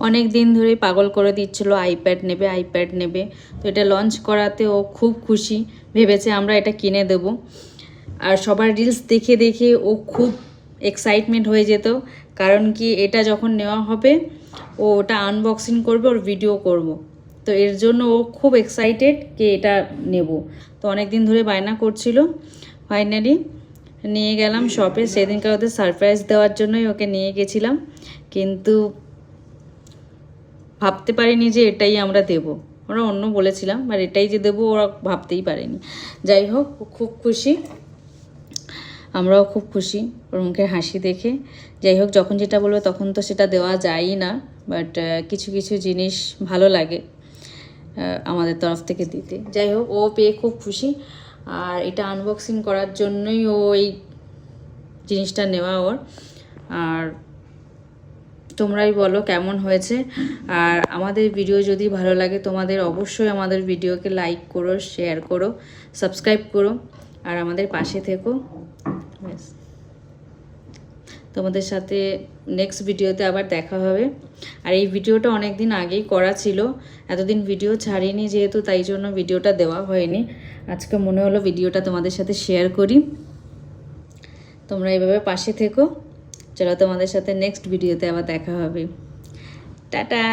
অনেক দিন ধরেই পাগল করে দিচ্ছিল আইপ্যাড নেবে আইপ্যাড নেবে। তো এটা লঞ্চ করাতে ও খুব খুশি, ভেবেছে আমরা এটা কিনে দেব। আর সবার রিলস দেখে দেখে ও খুব এক্সাইটমেন্ট হয়ে যেত, কারণ কি এটা যখন নেওয়া হবে ও ওটা আনবক্সিং করবে, ওর ভিডিও করব। তো এর জন্য ও খুব এক্সাইটেড যে এটা নেব। তো অনেক দিন ধরে বায়না করছিল, ফাইনালি নিয়ে গেলাম শপে। সেদিনকার ওদের সারপ্রাইজ দেওয়ার জন্যই ওকে নিয়ে গেছিলাম, কিন্তু ভাবতে পারিনি যে এটাই আমরা দেব। ওরা অন্য বলেছিলাম, আর এটাই যে দেবো ওরা ভাবতেই পারেনি। যাই হোক, ও খুব খুশি, আমরাও খুব খুশি ওর মুখের হাসি দেখে। যাই হোক, যখন যেটা বলবে তখন তো সেটা দেওয়া যায়ই না, বাট কিছু কিছু জিনিস ভালো লাগে আমাদের তরফ থেকে দিতে। যাই হোক, ও পেয়ে খুব খুশি, আর এটা আনবক্সিং করার জন্যই ও এই জিনিসটা নেওয়া ওর। আর তোমরাই বলো কেমন হয়েছে। আর আমাদের ভিডিও যদি ভালো লাগে তোমাদের, অবশ্যই আমাদের ভিডিওকে লাইক করো, শেয়ার করো, সাবস্ক্রাইব করো, আর আমাদের পাশে থেকো। ব্যাস, তোমাদের সাথে নেক্সট ভিডিওতে আবার দেখা হবে। আর এই ভিডিওটা অনেক দিন আগেই করা ছিল, এতদিন ভিডিও ছাড়িনি যেহেতু, তাই জন্য ভিডিওটা দেওয়া হয়নি। আজকে মনে হলো ভিডিওটা তোমাদের সাথে শেয়ার করি। তোমরা এইভাবে পাশে থেকো। চলো, তোমাদের সাথে নেক্সট ভিডিওতে আবার দেখা হবে। টাটা।